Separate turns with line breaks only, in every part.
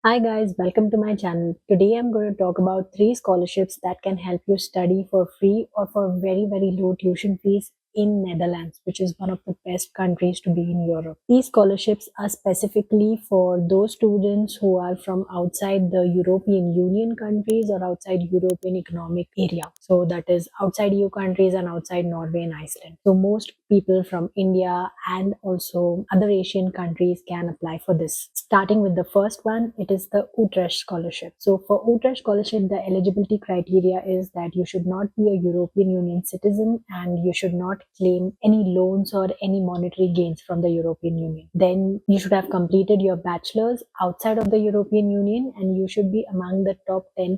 Hi guys, welcome to my channel. Today I'm going to talk about 3 scholarships that can help you study for free or for very low tuition fees in Netherlands, which is one of the best countries to be in Europe. These scholarships are specifically for those students who are from outside the European Union countries or outside European Economic Area. So that is outside EU countries and outside Norway and Iceland. So most people from India and also other Asian countries can apply for this. Starting with the first one, it is the Utrecht Scholarship. So for Utrecht Scholarship, the eligibility criteria is that you should not be a European Union citizen and you should not claim any loans or any monetary gains from the European Union. Then you should have completed your bachelor's outside of the European Union and you should be among the top 10%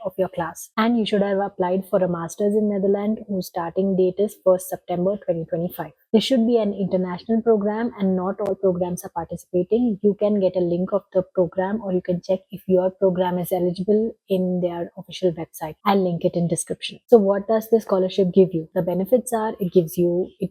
of your class. And you should have applied for a master's in Netherlands whose starting date is 1st September 2025. This should be an international program and not all programs are participating. You can get a link of the program or you can check if your program is eligible in their official website. I'll link it in description. So what does this scholarship give you? The benefits are it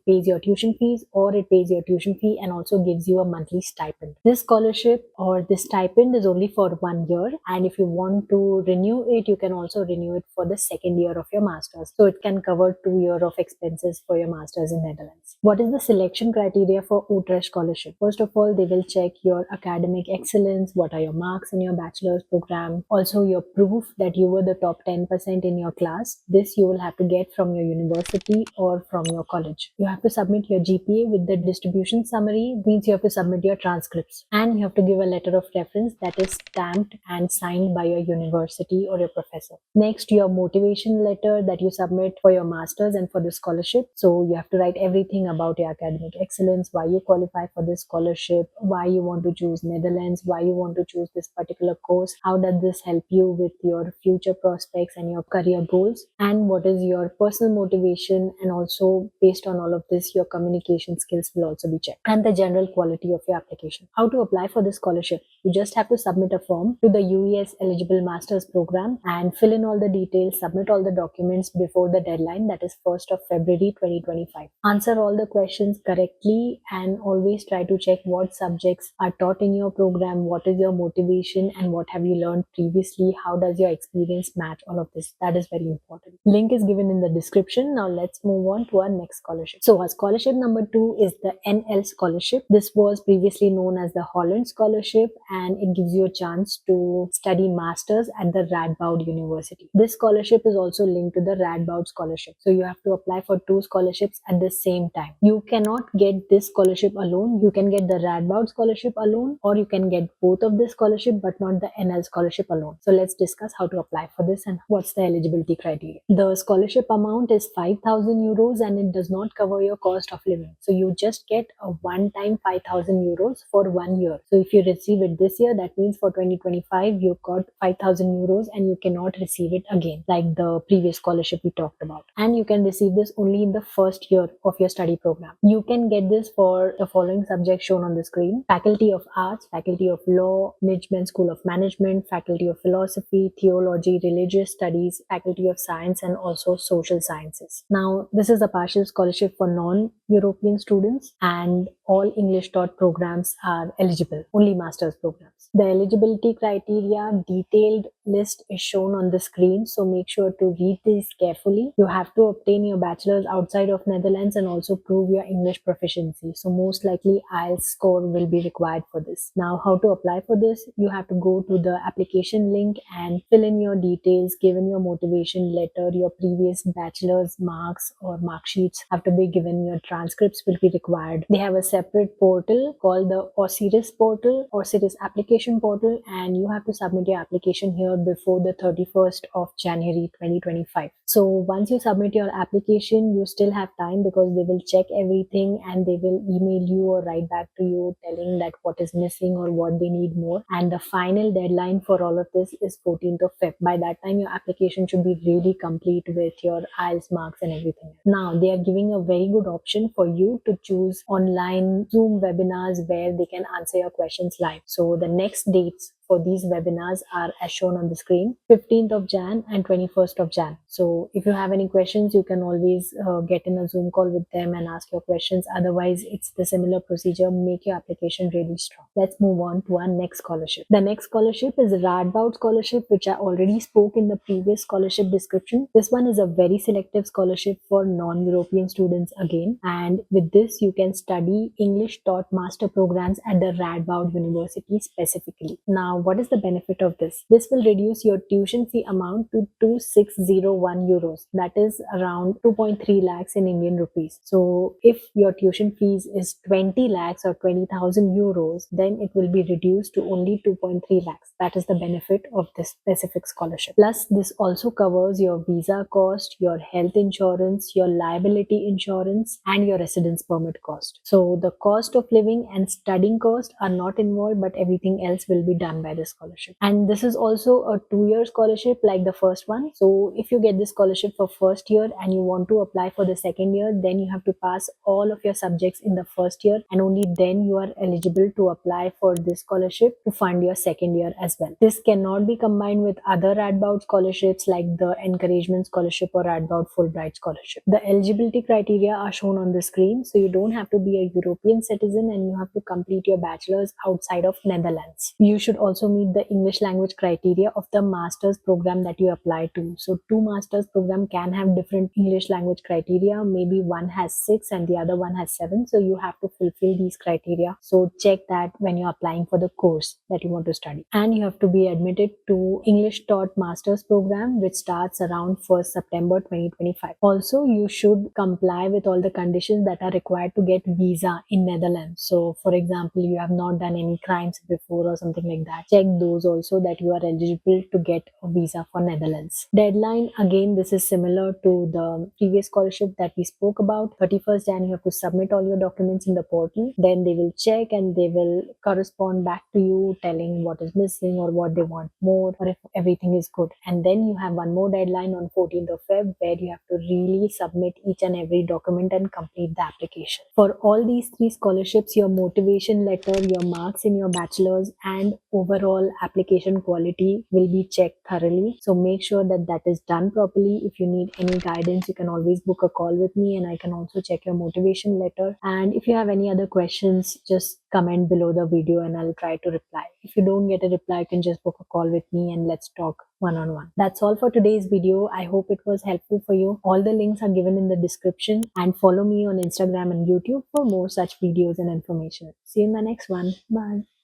pays your tuition fees or it pays your tuition fee and also gives you a monthly stipend. This scholarship or this stipend is only for 1 year, and if you want to renew it, you can also renew it for the second year of your master's. So it can cover 2 years of expenses for your master's in Netherlands. What is the selection criteria for Utrecht Scholarship? First of all, they will check your academic excellence, what are your marks in your bachelor's program, also your proof that you were the top 10% in your class. This you will have to get from your university or from your college. You have to submit your GPA with the distribution summary, means you have to submit your transcripts, and you have to give a letter of reference that is stamped and signed by your university or your professor. Next, your motivation letter that you submit for your master's and for the scholarship. So you have to write everything about your academic excellence, why you qualify for this scholarship, why you want to choose Netherlands, why you want to choose this particular course, how does this help you with your future prospects and your career goals, and what is your personal motivation, and also based on all of this your communication skills will also be checked, and the general quality of your application. How to apply for this scholarship? You just have to submit a form to the UES eligible master's program and fill in all the details, submit all the documents before the deadline, that is 1st of February 2025. Answer all the questions correctly and always try to check what subjects are taught in your program, what is your motivation, and what have you learned previously, how does your experience match all of this. That is very important. Link is given in the description. Now let's move on to our next scholarship. So our scholarship number 2 is the NL Scholarship. This was previously known as the Holland Scholarship and it gives you a chance to study masters at the Radboud University. This scholarship is also linked to the Radboud Scholarship. So you have to apply for 2 scholarships at the same time. You cannot get this scholarship alone. You can get the Radboud Scholarship alone or you can get both of this scholarship but not the NL Scholarship alone. So let's discuss how to apply for this and what's the eligibility criteria. The scholarship amount is 5,000 euros and it does not cover your cost of living. So you just get a one-time 5,000 euros for 1 year. So if you receive it this year, that means for 2025 you got 5,000 euros and you cannot receive it again like the previous scholarship we talked about. And you can receive this only in the first year of your study program. You can get this for the following subjects shown on the screen: Faculty of Arts, Faculty of Law, Management School of Management, Faculty of Philosophy, Theology, Religious Studies, Faculty of Science, and also Social Sciences. Now, this is a partial scholarship for non-European students and all English taught programs are eligible, only master's programs. The eligibility criteria detailed list is shown on the screen, so make sure to read this carefully. You have to obtain your bachelor's outside of Netherlands and also prove your English proficiency. So most likely IELTS score will be required for this. Now, how to apply for this? You have to go to the application link and fill in your details, given your motivation letter, your previous bachelor's marks or mark sheets have to be given, your transcripts will be required. They have a separate portal called the Osiris portal, Osiris application portal, and you have to submit your application here before the 31st of January 2025. So once you submit your application, you still have time because they will check everything and they will email you or write back to you telling that what is missing or what they need more. And the final deadline for all of this is 14th of Feb. By that time, your application should be really complete with your IELTS marks and everything. Now, they are giving a very good option for you to choose online Zoom webinars where they can answer your questions live. So the next dates for these webinars are as shown on the screen, 15th of Jan and 21st of Jan. So if you have any questions, you can always get in a Zoom call with them and ask your questions. Otherwise, it's the similar procedure. Make your application really strong. Let's move on to our next scholarship. The next scholarship is Radboud Scholarship, which I already spoke in the previous scholarship description. This one is a very selective scholarship for non-European students again. And with this, you can study English taught master programs at the Radboud University specifically. Now, what is the benefit of this? This will reduce your tuition fee amount to 2601 euros. That is around 2.3 lakhs in Indian rupees. So if your tuition fees is 20 lakhs or 20,000 euros, then it will be reduced to only 2.3 lakhs. That is the benefit of this specific scholarship. Plus, this also covers your visa cost, your health insurance, your liability insurance, and your residence permit cost. So the cost of living and studying cost are not involved, but everything else will be done by the scholarship. And this is also a 2-year scholarship like the first one. So if you get this scholarship for first year and you want to apply for the second year, then you have to pass all of your subjects in the first year, and only then you are eligible to apply for this scholarship to fund your second year as well. This cannot be combined with other Radboud scholarships like the Encouragement Scholarship or Radboud Fulbright Scholarship. The eligibility criteria are shown on the screen, so you don't have to be a European citizen and you have to complete your bachelor's outside of Netherlands. You should also meet the English language criteria of the master's program that you apply to. So two master's program can have different English language criteria. Maybe one has 6 and the other one has 7. So you have to fulfill these criteria. So check that when you're applying for the course that you want to study. And you have to be admitted to English taught master's program, which starts around 1st September 2025. Also, you should comply with all the conditions that are required to get visa in Netherlands. So for example, you have not done any crimes before or something like that. Check those also, that you are eligible to get a visa for Netherlands. Deadline, again, this is similar to the previous scholarship that we spoke about. 31st Jan, you have to submit all your documents in the portal. Then they will check and they will correspond back to you telling what is missing or what they want more, or if everything is good. And then you have one more deadline on 14th of Feb where you have to really submit each and every document and complete the application. For all these 3 scholarships, your motivation letter, your marks in your bachelor's, and overall application quality will be checked thoroughly. So make sure that that is done properly. If you need any guidance, you can always book a call with me and I can also check your motivation letter. And if you have any other questions, just comment below the video and I'll try to reply. If you don't get a reply, you can just book a call with me and let's talk one-on-one. That's all for today's video. I hope it was helpful for you. All the links are given in the description, and follow me on Instagram and YouTube for more such videos and information. See you in my next one. Bye.